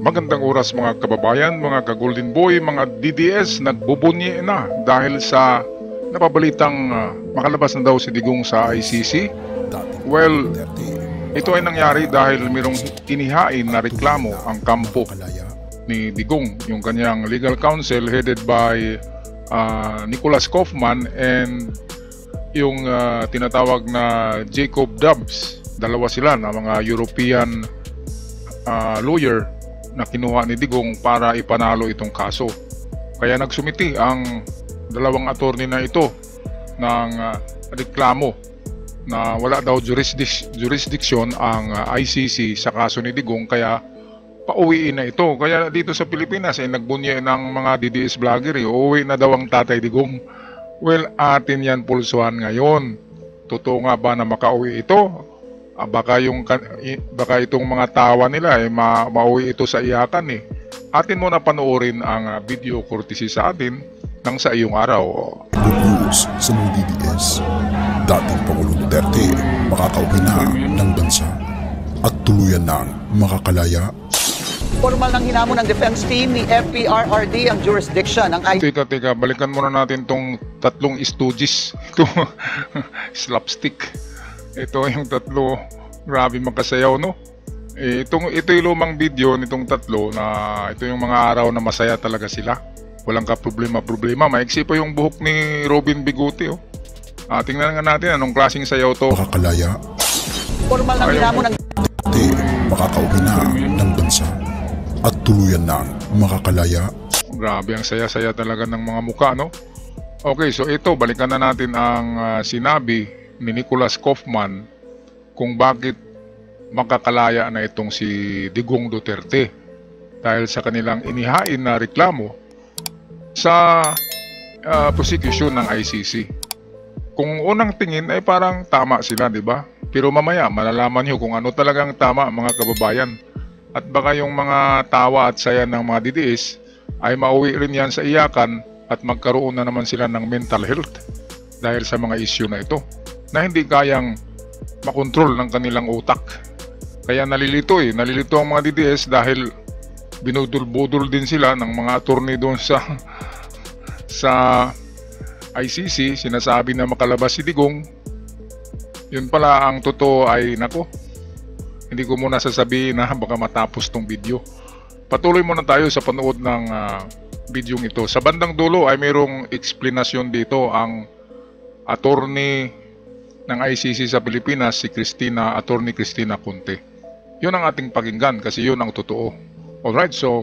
Magandang oras mga kababayan, mga ka-Golden Boy, mga DDS, nagbubunyi na dahil sa napabalitang makalabas na daw si Digong sa ICC. Well, ito ay nangyari dahil mayroong inihain na reklamo ang kampo ni Digong, yung kanyang legal counsel headed by Nicholas Kaufman and yung tinatawag na Jacob Dubs. Dalawa sila na mga European lawyer na kinuha ni Digong para ipanalo itong kaso. Kaya nagsumiti ang dalawang attorney na ito ng reklamo na wala daw jurisdiction ang ICC sa kaso ni Digong, kaya pauwiin na ito. Kaya dito sa Pilipinas ay nagbunye ng mga DDS vlogger, uuwi na daw ang Tatay Digong. Well, atin yan pulsuhan ngayon. Totoo nga ba na makauwi ito? Baka itong mga tawa nila mauwi ito sa iyakan . Atin muna panoorin ang video courtesy sa atin ng Sa Iyong Araw. Good news sa mga DDS. Dating Pangulong Duterte makakauwi na ng bansa at tuluyan ng makakalaya. Formal ng hinamon ng defense team ni FPRRD ang jurisdiction ng Teka, balikan muna natin tong tatlong stooges. Ito, slapstick. Ito yung tatlo, grabe magkasayaw, no? Ito yung lumang video nitong tatlo na ito yung mga araw na masaya talaga sila. Walang ka-problema. Maiksi pa yung buhok ni Robin Biguti, oh. Tingnan nga natin anong klaseng sayaw to. Makakalaya. Formal ng hinamon ng Duterte makakauwi na ng bansa at tuluyan ng makakalaya. Grabe, ang saya-saya talaga ng mga mukha, no? Okay, so ito, balikan na natin ang sinabi ni Nicholas Kaufman kung bakit makakalaya na itong si Digong Duterte dahil sa kanilang inihain na reklamo sa prosecution ng ICC. Kung unang tingin ay parang tama sila, di ba? Pero mamaya malalaman nyo kung ano talagang tama, mga kababayan. At baka yung mga tawa at saya ng mga DDS ay mauwi rin yan sa iyakan at magkaroon na naman sila ng mental health dahil sa mga issue na ito na hindi kayang makontrol ng kanilang utak. Kaya nalilito ang mga DDS dahil binudul-budul din sila ng mga attorney doon sa ICC. Sinasabi na makalabas si Digong. Yun pala ang totoo ay nako, hindi ko muna sasabihin na baka matapos tong video. Patuloy muna tayo sa panood ng video ito. Sa bandang dulo ay mayroong explanation dito ang attorney ng ICC sa Pilipinas, si Attorney Cristina Conte. Yun ang ating pakinggan kasi yun ang totoo. Alright, so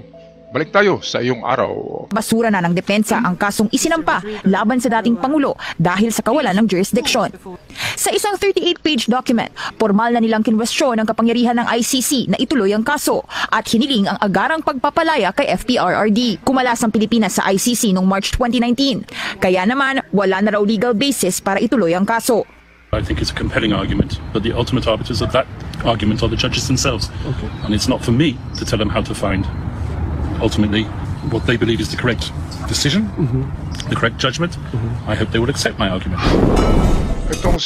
balik tayo sa iyong araw. Basura na ng depensa ang kasong isinampa laban sa dating Pangulo dahil sa kawalan ng jurisdiction. Sa isang 38-page document, formal na nilang kinwestiyon ang kapangyarihan ng ICC na ituloy ang kaso at hiniling ang agarang pagpapalaya kay FPRRD. Kumalas ang Pilipinas sa ICC noong March 2019. Kaya naman, wala na raw legal basis para ituloy ang kaso. I think it's a compelling argument, but the ultimate arbiters of that argument are the judges themselves. Okay. And it's not for me to tell them how to find ultimately what they believe is the correct decision, the correct judgment. I hope they will accept my argument. Itong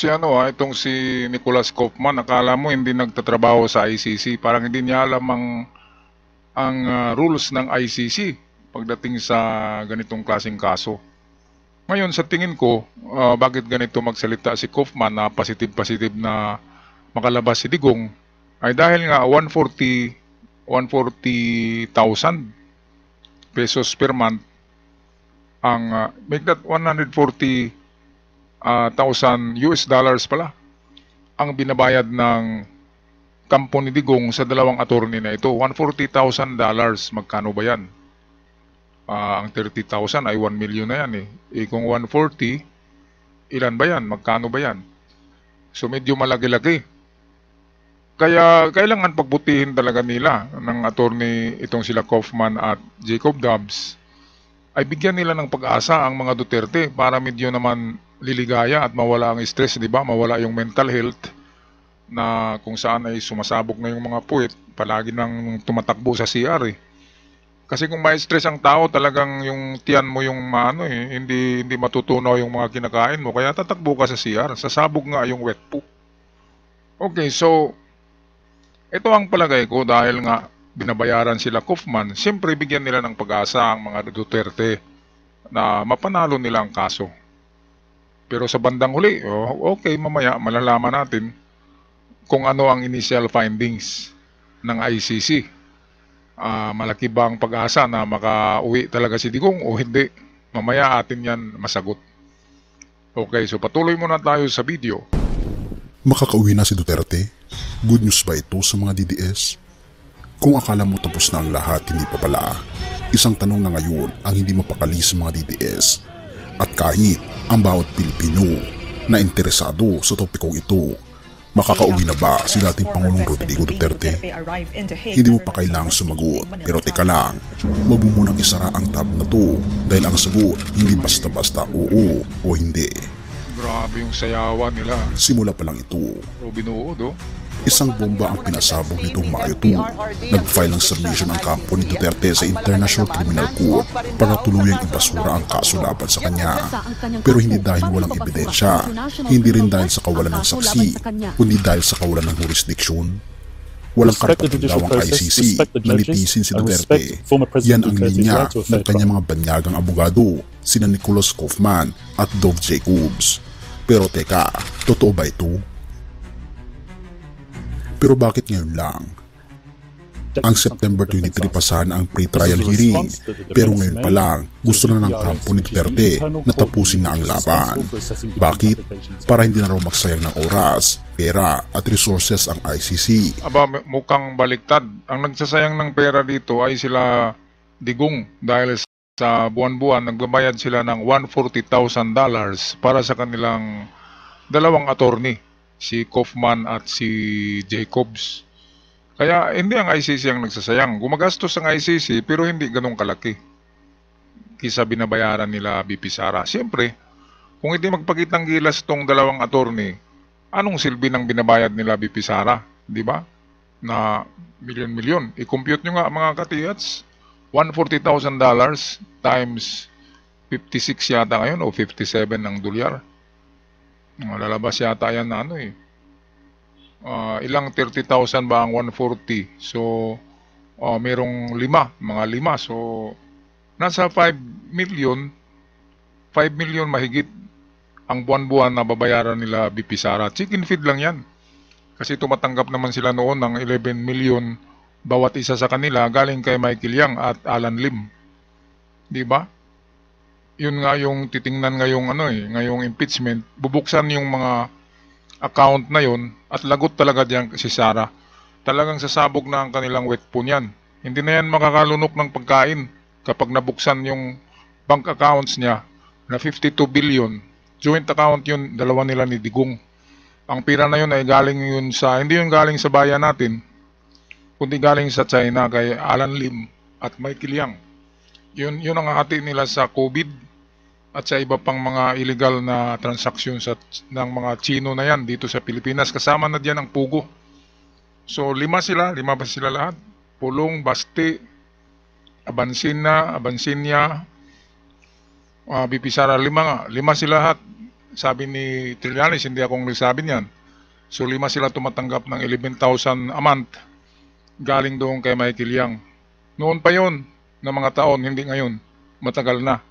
si Nicholas Kaufman, akala mo hindi nagtatrabaho sa ICC, parang hindi niya alam ang rules ng ICC pagdating sa ganitong klaseng kaso. Ngayon sa tingin ko, bakit ganito magsalita si Kaufman na positive na makalabas si Digong ay dahil nga 140,000 pesos per month ang make that 140,000 US dollars pala ang binabayad ng kampo ni Digong sa dalawang attorney na ito. 140,000 dollars, magkano ba yan? Ang 30,000 ay 1 million na yan . Kung 140, ilan ba yan? Magkano ba yan? So medyo malaki-laki. Kaya kailangan pagbutihin talaga nila ng attorney itong sila Kaufman at Jacob Dubs ay bigyan nila ng pag-asa ang mga Duterte para medyo naman liligaya at mawala ang stress, di ba? Mawala yung mental health na kung saan ay sumasabog na yung mga puwet, palagi nang tumatakbo sa CR . Kasi kung may stress ang tao, talagang yung tiyan mo yung hindi matutunaw yung mga kinakain mo, kaya tatakbo ka sa CR, sasabog nga yung wet poop. Okay, so ito ang palagay ko dahil nga binabayaran sila Kaufman, siyempre bigyan nila ng pag-asa ang mga Duterte na mapanalo nila ang kaso. Pero sa bandang huli, okay, mamaya malalaman natin kung ano ang initial findings ng ICC. Malaki ba ang pag-asa na makauwi talaga si Digong o hindi? Mamaya atin yan masagot. Okay, so patuloy muna tayo sa video. Makakauwi na si Duterte? Good news ba ito sa mga DDS? Kung akala mo tapos na ang lahat, hindi pa pala. Isang tanong na ngayon ang hindi mapakali sa mga DDS. At kahit ang bawat Pilipino na interesado sa topikong ito, makakauwi na ba si dating Pangulong Rodrigo Duterte? Hindi mo pa kailangang sumagot, pero teka lang, wag mo munang isara ang tab na to dahil ang sagot hindi basta-basta oo o hindi. Grabe yung sayawan nila. Simula pa lang ito. Robin Hood, Isang bomba ang pinasabog nitong Mayo 2. Nag-file ng submission ang kampo ni Duterte sa International Criminal Court para tuluyang ibasura ang kaso laban sa kanya. Pero hindi dahil walang ebidensya, hindi rin dahil sa kawalan ng saksi, kundi dahil sa kawalan ng jurisdiksyon. Walang karapatan daw ang ICC na litisin si Duterte. Yan ang linya ng kanyang mga banyagang abogado, sina Nicholas Kaufman at Dov Jacobs. Pero teka, totoo ba ito? Pero bakit ngayon lang? Ang September 23 pa sana ang pre-trial hearing, pero ngayon pa lang gusto na ng kampo ni Duterte na tapusin na ang laban. Bakit? Para hindi na raw magsayang ng oras, pera at resources ang ICC. Mukhang baliktad. Ang nagsasayang ng pera dito ay sila Digong dahil sa buwan-buwan nagbabayad sila ng $140,000 para sa kanilang dalawang attorney, si Kaufman at si Jacobs. Kaya hindi ang ICC ang nagsasayang. Gumagastos ang ICC pero hindi ganun kalaki kisa binabayaran nila BP Sara. Siyempre, kung hindi magpakitang gilas tong dalawang attorney, anong silbi ng binabayad nila BP Sara? Di ba? Na milyon-milyon. I-compute nyo nga mga katiyats, $140,000 times 56 yata ngayon o 57 ng dolyar. Lalabas yata yan na ilang 30,000 ba ang 140? So, merong mga 5. So, nasa 5 million mahigit ang buwan-buwan na babayaran nila BP Sara. Chicken feed lang yan. Kasi tumatanggap naman sila noon ng 11 million bawat isa sa kanila galing kay Michael Yang at Alan Lim. Di ba? Yun nga yung titingnan ngayong impeachment, bubuksan yung mga account na yun at lagot talaga diyan si Sara. Talagang sasabog na ang kanilang wet po niyan. Hindi na yan makakalunok ng pagkain kapag nabuksan yung bank accounts niya na 52 billion. Joint account yun, dalawa nila ni Digong. Ang pira na yun ay galing yun hindi yun galing sa bayan natin, kundi galing sa China kay Alan Lim at Michael Yang. Yun ang hati nila sa COVID at sa iba pang mga illegal na transaksyon ng mga Chino na yan dito sa Pilipinas. Kasama na diyan ang Pugo. So 5 ba sila lahat? Pulong, Basti, Abansinya, BP Sara, 5 sila lahat. Sabi ni Trillanes, hindi akong nagsabi niyan. So 5 sila tumatanggap ng 11,000 a month galing doon kay Michael Yang. Noon pa yon na mga taon, hindi ngayon. Matagal na.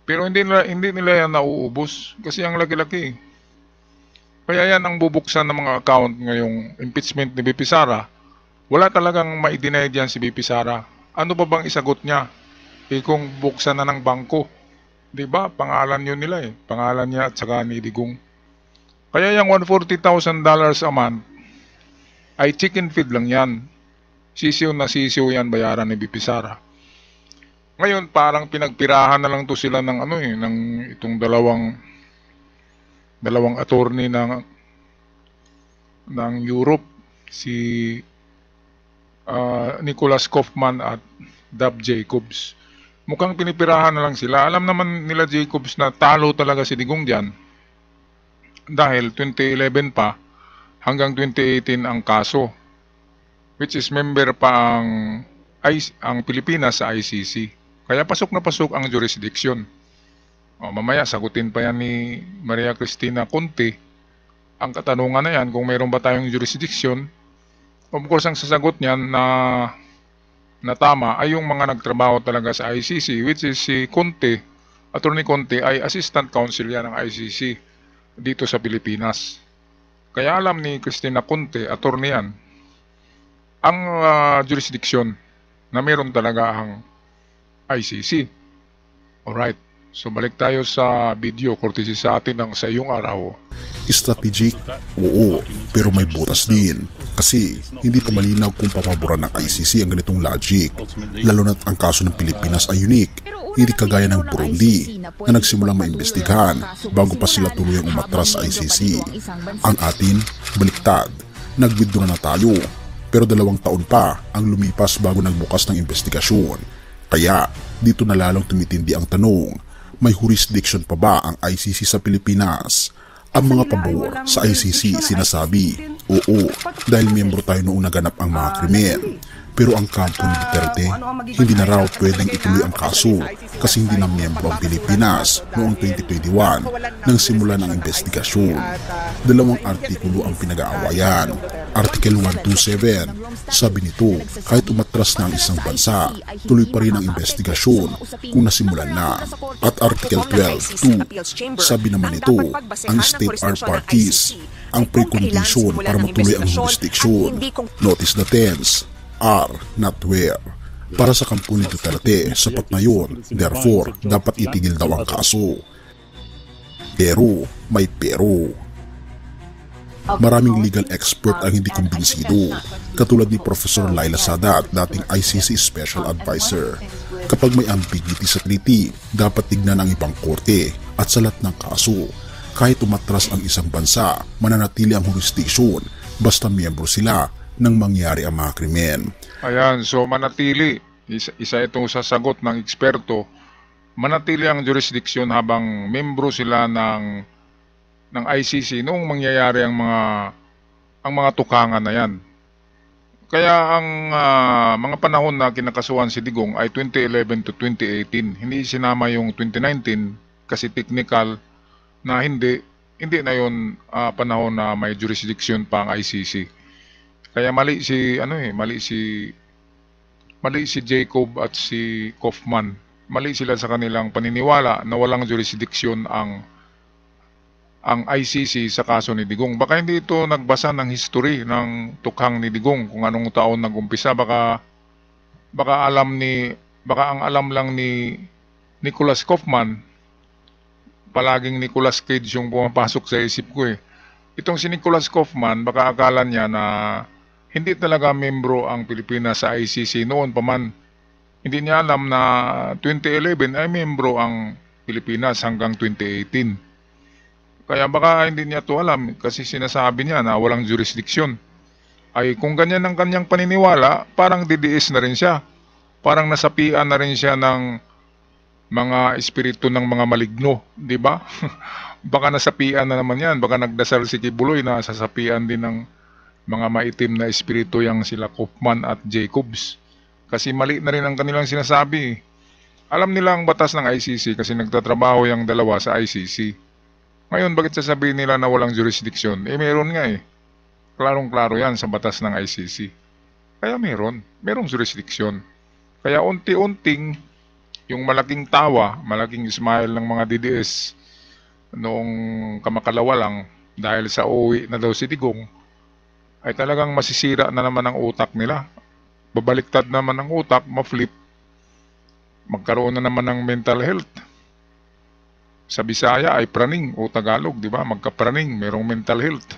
Pero hindi nila yan nauubos kasi ang laki-laki. Kaya yan ang bubuksan ng mga account ngayong impeachment ni BP Sara. Wala talagang ma-deny diyan si BP Sara. Ano pa bang isagot niya? Kung buksan na ng bangko. Diba? Pangalan yun nila Pangalan niya at saka ni Digong. Kaya yung $140,000 a month ay chicken feed lang yan. Sisiw na sisiw yan bayaran ni BP Sara. Ngayon parang pinagpirahan na lang to sila ng ng itong dalawang attorney ng Europe, si Nicholas Kaufman at Dov Jacobs. Mukhang pinipirahan na lang sila. Alam naman nila Jacobs na talo talaga si Digong diyan. Dahil 2011 pa hanggang 2018 ang kaso, which is member pa ang Pilipinas sa ICC. Kaya pasok na pasok ang jurisdiction. Mamaya sagutin pa yan ni Maria Cristina Conte ang katanungan na yan kung mayroon ba tayong jurisdiction. Of course ang sasagot niyan na na tama ay yung mga nagtrabaho talaga sa ICC, which is si Conte. Attorney Conte ay assistant counsel yan ng ICC dito sa Pilipinas. Kaya alam ni Cristina Conte, attorney yan, ang jurisdiction na meron talaga ang ICC. Alright, so balik tayo sa video, courtesy sa atin ng Sa Iyong Araw. Strategic? Oo, pero may butas din. Kasi hindi pa malinaw kung papaboran ng ICC ang ganitong logic. Lalo na't ang kaso ng Pilipinas ay unique. Hindi kagaya ng Burundi na nagsimulang maimbestigahan bago pa sila tuluyang umatras sa ICC. Ang atin, baliktad. Nag-withdraw na tayo. Pero 2 taon pa ang lumipas bago nagbukas ng investigasyon. Kaya dito na lalong tumitindi ang tanong, may jurisdiction pa ba ang ICC sa Pilipinas? Ang mga pabor sa ICC sinasabi, oo, dahil miyembro tayo noong naganap ang mga krimen. Pero ang kampo ni Duterte, hindi na raw pwedeng ituloy ang kaso kasi hindi na miyembro ang Pilipinas noong 2021 nang simulan ang investigasyon. 2 artikulo ang pinag-aawayan. Article 127, sabi nito, kahit umatras na ang isang bansa, tuloy pa rin ang investigasyon kung nasimulan na. At Article 12.2, sabi naman nito, ang state are parties, ang precondition para matuloy ang jurisdiction. Notice the tense, are, not where. Para sa kampo ni Duterte, sapat na yun, therefore, dapat itigil daw ang kaso. Pero, may pero. Maraming legal expert ang hindi kumbinsido, katulad ni Professor Laila Sadat, dating ICC Special Advisor. Kapag may ambiguity sa treaty, dapat tignan ang ibang korte at salat ng kaso. Kahit umatras ang isang bansa, mananatili ang jurisdiction basta miyembro sila nang mangyari ang mga krimen. Ayan, so manatili. Isa itong sasagot ng eksperto. Manatili ang jurisdiction habang membro sila ng ICC noong mangyayari ang mga tukangan na yan. Kaya ang mga panahon na kinakasuhan si Digong ay 2011 to 2018. Hindi sinama yung 2019 kasi technical na hindi na yon panahon na may jurisdiction pa ang ICC. Kaya mali si Jacob at si Kaufman. Mali sila sa kanilang paniniwala na walang jurisdiction ang ICC sa kaso ni Digong. Baka hindi ito nagbasa ng history ng tukhang ni Digong kung anong taon nag-umpisa. Baka ang alam lang ni Nicholas Kaufman, palaging Nicolas Cage yung pumapasok sa isip ko eh. Itong si Nicholas Kaufman, baka akala niya na hindi talaga membro ang Pilipinas sa ICC noon pa man. Hindi niya alam na 2011 ay membro ang Pilipinas hanggang 2018. Kaya baka hindi niya to alam kasi sinasabi niya na walang jurisdiction. Ay kung ganyan ang kanyang paniniwala, parang DDS na rin siya. Parang nasapian na rin siya ng mga espiritu ng mga maligno, di ba? Baka nasapian na naman yan. Baka nagdasal si Kibuloy na sasapian din ng mga maitim na espiritu yang sila Kaufman at Jacobs. Kasi mali na rin ang kanilang sinasabi. Alam nila ang batas ng ICC kasi nagtatrabaho yung dalawa sa ICC. Ngayon, bakit sasabihin nila na walang jurisdiction? Eh, meron nga eh. Klarong-klaro yan sa batas ng ICC. Kaya merong jurisdiction. Kaya unti-unting, yung malaking tawa, malaking smile ng mga DDS noong kamakalawa lang dahil sa uwi na daw si Digong, ay talagang masisira na naman ang utak nila. Babaliktad naman ang utak, ma-flip. Magkaroon na naman ng mental health. Sa Bisaya ay praning o Tagalog, di ba? Magkapraning, merong mental health.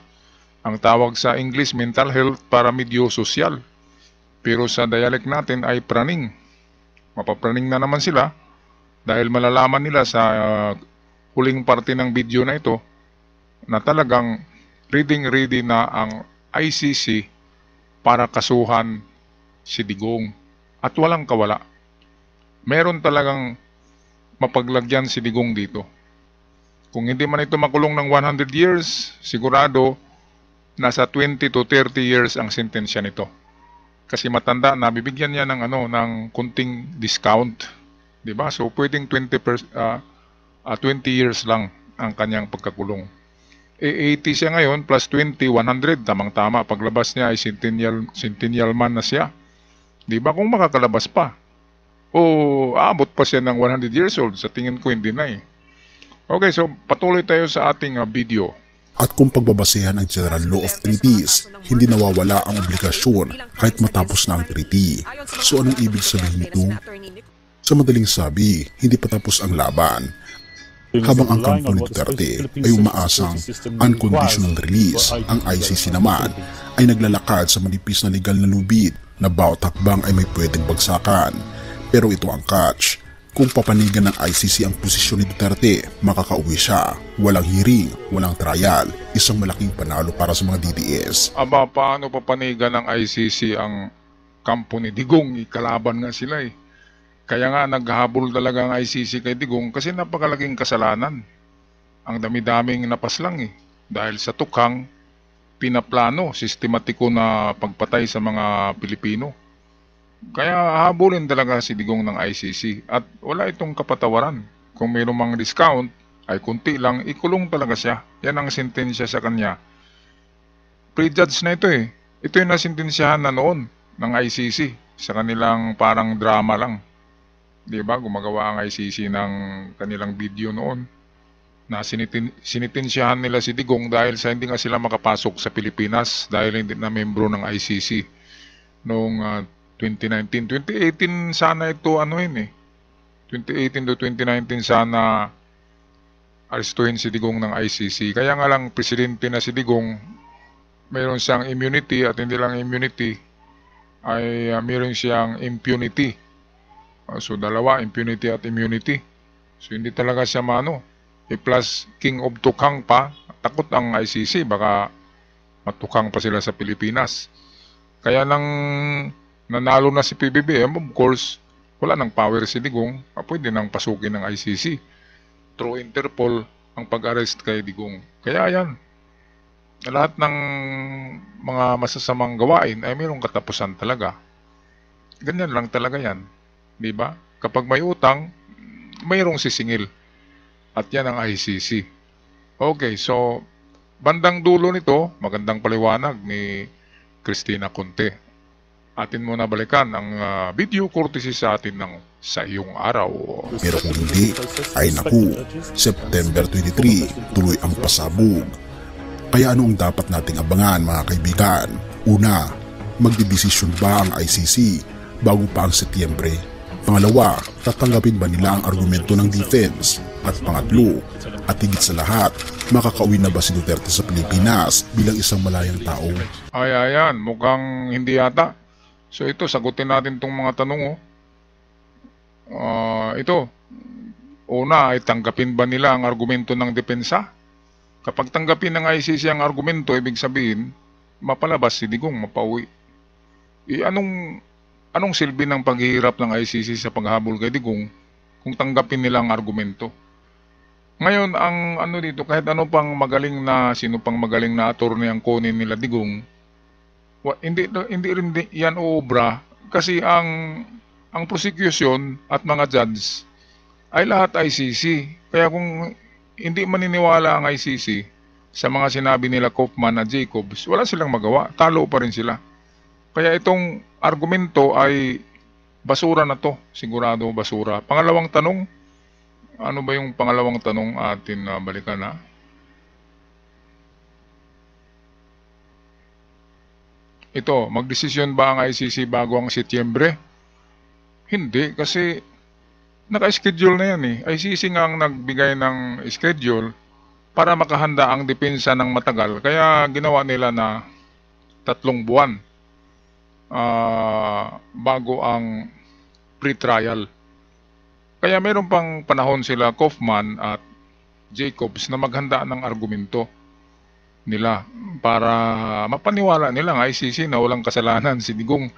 Ang tawag sa English, mental health para medyo sosyal. Pero sa dialect natin ay praning. Mapapraning na naman sila dahil malalaman nila sa huling parte ng video na ito na talagang ready na ang ICC para kasuhan si Digong. At walang kawala. Meron talagang mapaglagyan si Digong dito. Kung hindi man ito makulong ng 100 years, sigurado nasa 20 to 30 years ang sentensya nito. Kasi matanda na bibigyan niya ng ng kunting discount, 'di ba? So pwedeng 20 years lang ang kanyang pagkakulong. 80 siya ngayon plus 20, 100, tamang-tama. Paglabas niya ay centennial man na siya. Di ba? Kung makakalabas pa. O aabot pa siya ng 100 years old. Sa tingin ko hindi na eh. Okay, so patuloy tayo sa ating video. At kung pagbabasehan ang General Law of Treaties, hindi nawawala ang obligasyon kahit matapos na ang treaty. So anong ibig sabihin nito? Sa madaling sabi, hindi pa tapos ang laban. Habang ang kampo ni Duterte ay umaasang unconditional release, ang ICC naman ay naglalakad sa manipis na legal na lubid na bawat hakbang ay may pwedeng bagsakan. Pero ito ang catch. Kung papanigan ng ICC ang posisyon ni Duterte, makakauwi siya. Walang hearing, walang trial, isang malaking panalo para sa mga DDS. Aba, paano papanigan ng ICC ang kampo ni Digong? Ikalaban nga sila eh. Kaya nga naghahabol talaga ang ICC kay Digong kasi napakalaking kasalanan. Ang dami-daming napaslang eh. Dahil sa tukhang pinaplano, sistematiko na pagpatay sa mga Pilipino. Kaya habulin talaga si Digong ng ICC at wala itong kapatawaran. Kung mayroong mga discount ay kunti lang, ikulong talaga siya. Yan ang sentensya sa kanya. Prejudge na ito eh. Ito yung nasintensyahan na noon ng ICC sa kanilang parang drama lang. Diba? Gumagawa ang ICC ng kanilang video noon na sinitensyahan nila si Digong dahil sa hindi nga sila makapasok sa Pilipinas dahil hindi na membro ng ICC noong 2019. 2018 sana ito eh. 2018 to 2019 sana arestuhin si Digong ng ICC. Kaya nga lang presidente na si Digong, mayroon siyang immunity at hindi lang immunity ay mayroon siyang impunity. So dalawa, impunity at immunity. So hindi talaga siya plus King of Tukhang pa, takot ang ICC, baka matukang pa sila sa Pilipinas. Kaya nang nanalo na si PBBM, of course, wala nang power si Digong, pwede nang pasukin ng ICC. Through Interpol ang pag-arrest kay Digong. Kaya yan, lahat ng mga masasamang gawain ay mayroong katapusan talaga. Ganyan lang talaga yan. Diba? Kapag may utang, mayroong sisingil. At yan ang ICC. Okay, so bandang dulo nito, magandang paliwanag ni Cristina Conte. Atin muna balikan ang video courtesy sa atin ng Sa Iyong Araw. Pero kung hindi, ay naku, September 23, tuloy ang pasabog. Kaya ano ang dapat nating abangan mga kaibigan? Una, magdidesisyon ba ang ICC bago pa ang Setyembre? Pangalawa, tatanggapin ba nila ang argumento ng defense? At pangatlo, at higit sa lahat, makakauwi na ba si Duterte sa Pilipinas bilang isang malayang tao? Ayan, mukhang hindi yata. So ito, sagutin natin itong mga tanong. Ito, una ay tanggapin ba nila ang argumento ng depensa? Kapag tanggapin ng ICC ang argumento, ibig sabihin, mapalabas si Digong, mapauwi. Anong silbi ng paghihirap ng ICC sa paghabol kay Digong kung tanggapin nila ang argumento? Ngayon, ang dito, kahit ano pang magaling na, sino pang magaling na attorney ang kunin nila Digong, hindi rin yan obra kasi ang prosecution at mga judge ay lahat ICC. Kaya kung hindi maniniwala ang ICC sa mga sinabi nila Kaufman at Jacobs, wala silang magawa, talo pa rin sila. Kaya itong argumento ay basura na to, sigurado basura. Pangalawang tanong, ano ba yung pangalawang tanong atin balikan na? Ito, magdesisyon ba ang ICC bago ang Setyembre? Hindi, kasi naka-schedule na yan eh. ICC nga ang nagbigay ng schedule para makahanda ang depensa ng matagal. Kaya ginawa nila na 3 buwan bago ang pre-trial. Kaya mayroon pang panahon sila Kaufman at Jacobs na maghanda ng argumento nila para mapaniwala nila ang ICC na walang kasalanan si Digong.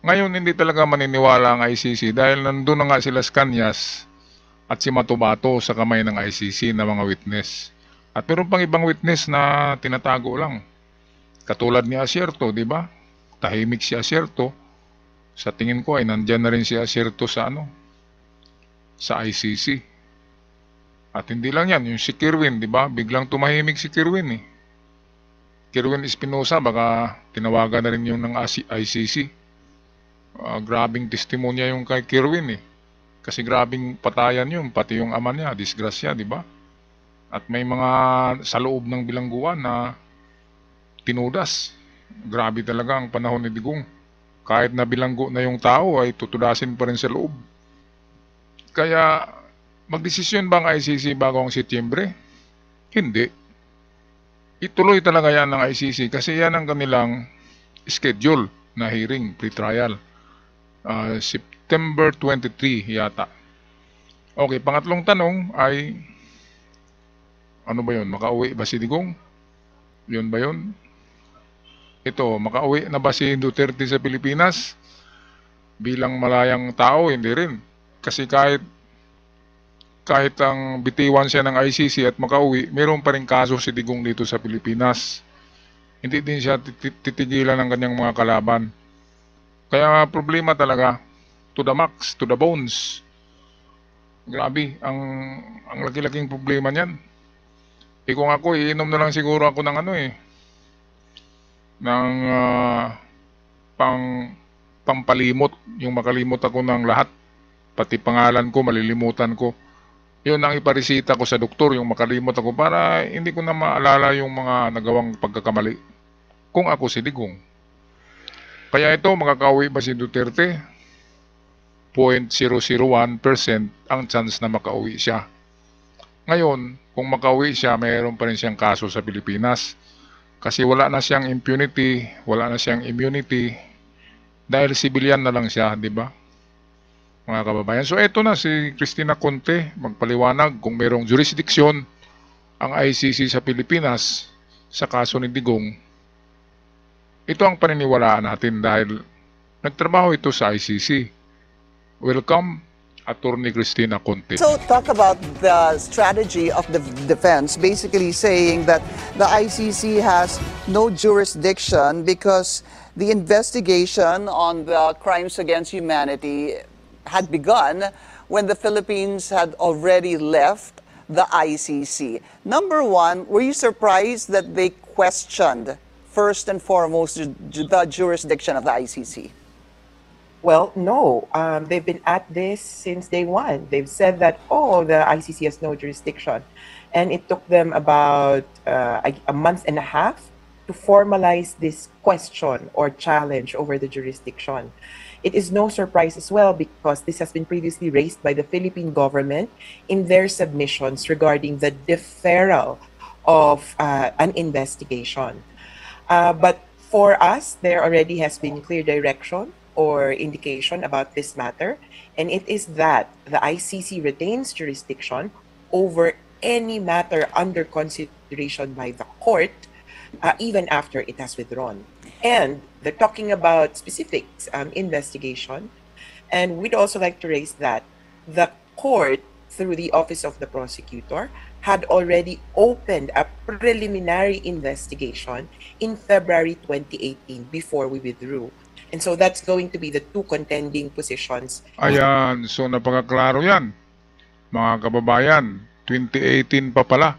Ngayon hindi talaga maniniwala ang ICC dahil nandun na nga sila Scanias at si Matubato sa kamay ng ICC na mga witness. At meron pang ibang witness na tinatago lang. Katulad ni Asierto, di ba? Tahimik si Asierto. Sa tingin ko ay nandyan na rin si Asierto sa sa ICC. At hindi lang yan, yung si Kirwin, di ba? Biglang tumahimik si Kirwin eh. Kirwin Espinosa, baka tinawagan na rin yung ng ICC. Grabing testimonya yung kay Kirwin eh. Kasi grabing patayan yun, pati yung ama niya, disgrasya, di ba? At may mga sa loob ng bilangguan na tinudas. Grabe talaga ang panahon ni Digong. Kahit na bilanggo na yung tao ay tutudasin pa rin sa loob. Kaya magdesisyon ba ang ICC bago ang Setyembre? Hindi. Ituloy talaga yan ng ICC kasi yan ang kanilang schedule na hearing, pre-trial. September 23 yata. Okay, pangatlong tanong ay ano ba yun? Makauwi ba si Digong? Yun ba yun? Ito, makauwi na ba si Duterte sa Pilipinas? Bilang malayang tao, hindi rin. Kasi kahit ang bitiwan siya ng ICC at makauwi, mayroon pa rin kaso si Digong dito sa Pilipinas. Hindi din siya titigilan ng kanyang mga kalaban. Kaya problema talaga, to the max, to the bones. Grabe, ang laki-laking problema niyan. Kung ako, iinom na lang siguro ako ng pampalimot, yung makalimot ako ng lahat. Pati pangalan ko, malilimutan ko. Yun ang iparisita ko sa doktor, yung makalimot ako para hindi ko na maalala yung mga nagawang pagkakamali. Kung ako si Digong. Kaya ito, makakauwi ba si Duterte? 0.001% ang chance na makauwi siya. Ngayon, kung makauwi siya, mayroon pa rin siyang kaso sa Pilipinas. Kasi wala na siyang impunity, wala na siyang immunity. Dahil civilian na lang siya, di ba? Mga kababayan. So, eto na si Cristina Conte, magpaliwanag kung mayroong jurisdiction ang ICC sa Pilipinas sa kaso ni Digong. Ito ang paniniwalaan natin dahil nagtrabaho ito sa ICC. Welcome, Attorney Cristina Conte. So talk about the strategy of the defense, basically saying that the ICC has no jurisdiction because the investigation on the crimes against humanity had begun when the Philippines had already left the ICC. Number one, were you surprised that they questioned first and foremost the jurisdiction of the ICC? Well, no. They've been at this since day one. They've said that, the ICC has no jurisdiction. And it took them about a month and a half to formalize this question or challenge over the jurisdiction. It is no surprise as well because this has been previously raised by the Philippine government in their submissions regarding the deferral of an investigation. But for us, there already has been clear direction or indication about this matter, and it is that the ICC retains jurisdiction over any matter under consideration by the court, even after it has withdrawn. And they're talking about specifics, investigation, and we'd also like to raise that the court, through the Office of the Prosecutor, had already opened a preliminary investigation in February 2018 before we withdrew. And so that's going to be the two contending positions. Ayan, so napakaklaro yan. Mga kababayan, 2018 pa pala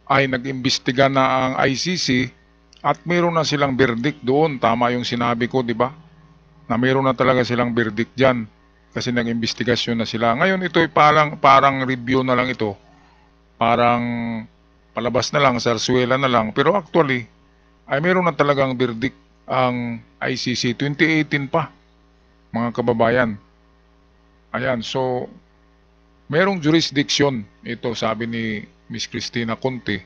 ay nag-imbestiga na ang ICC at mayroon na silang verdict doon. Tama yung sinabi ko, di ba? Na mayroon na talaga silang verdict dyan kasi nag-imbestigasyon na sila. Ngayon ito ay parang review na lang ito. Parang palabas na lang, sarswela na lang. Pero actually, ay mayroon na talagang verdict ang ICC 2018 pa, mga kababayan. Ayan, so merong jurisdiction ito, sabi ni Miss Cristina Conte.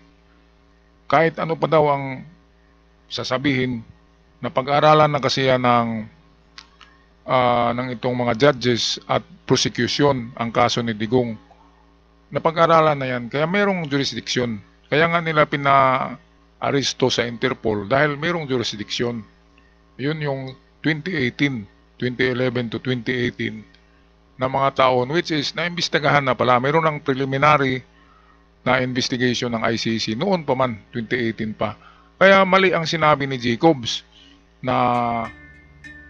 Kahit ano pa daw ang sasabihin, na pag-aralan na kasi yan ng itong mga judges at prosecution ang kaso ni Digong. Napag-aralan na yan, kaya merong jurisdiction. Kaya nga nila pina-aresto sa Interpol dahil merong jurisdiction. Yun yung 2011 to 2018 na mga taon, which is naimbestigahan na pala. Meron ng preliminary na investigation ng ICC noon pa man, 2018 pa. Kaya mali ang sinabi ni Jacobs na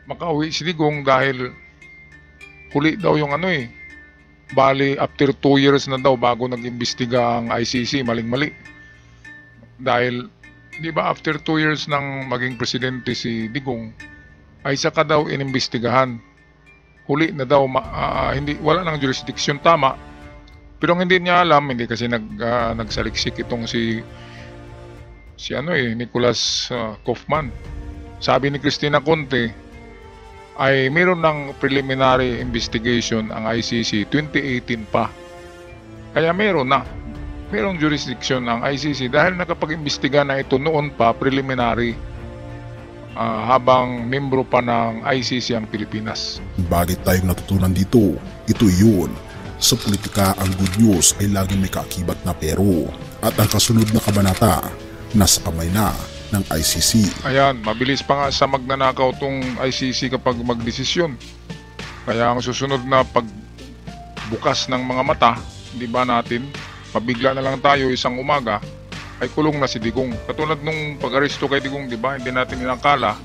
makauwi si Digong dahil huli daw yung bali after 2 years na daw bago nag-imbestiga ang ICC. Maling-mali. Dahil, di ba, after 2 years nang maging presidente si Digong, ay saka daw inimbestigahan. Huli na daw, hindi, wala nang jurisdiction, tama. Pero ang hindi niya alam, hindi kasi nagsaliksik itong si Nicholas Kaufman. Sabi ni Cristina Conte ay meron ng preliminary investigation ang ICC 2018 pa. Kaya merong jurisdiction ang ICC dahil nakapag-imbestiga na ito noon pa, preliminary, habang membro pa ng ICC ang Pilipinas. Bagay tayong natutunan dito, ito yun. Sa politika, ang good news ay laging may kaakibat na pero. At ang kasunod na kabanata, nasa kamay na ng ICC. Ayan, mabilis pa nga sa magnanakaw tong ICC kapag magdesisyon. Kaya ang susunod na pagbukas ng mga mata, di ba natin, pabigla na lang tayo isang umaga, ay kulong na si Digong. Katulad nung pag-aresto kay Digong, di ba, hindi natin inakala,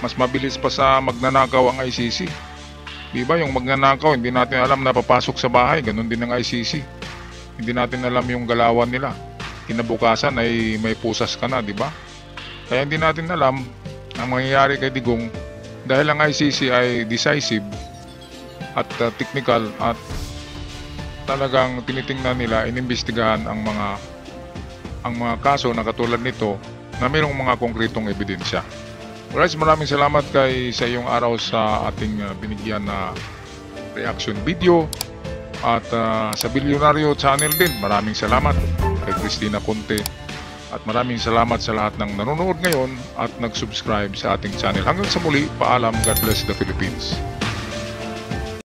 mas mabilis pa sa magnanakaw ang ICC. Di ba, yung magnanakaw, hindi natin alam na papasok sa bahay, ganun din ang ICC. Hindi natin alam yung galawan nila. Kinabukasan ay may pusas ka na, di ba? Kaya hindi natin alam ang mangyayari kay Digong dahil ang ICC ay decisive at technical at talagang tinitingnan nila, inimbestigahan ang mga kaso na katulad nito na mayroong mga konkretong ebidensya. Guys, maraming salamat sa iyong araw sa ating binigyan na reaction video at sa Bilyonaryo Channel din. Maraming salamat kay Cristina Conte. At maraming salamat sa lahat ng nanonood ngayon at nag-subscribe sa ating channel. Hanggang sa muli, paalam. God bless the Philippines.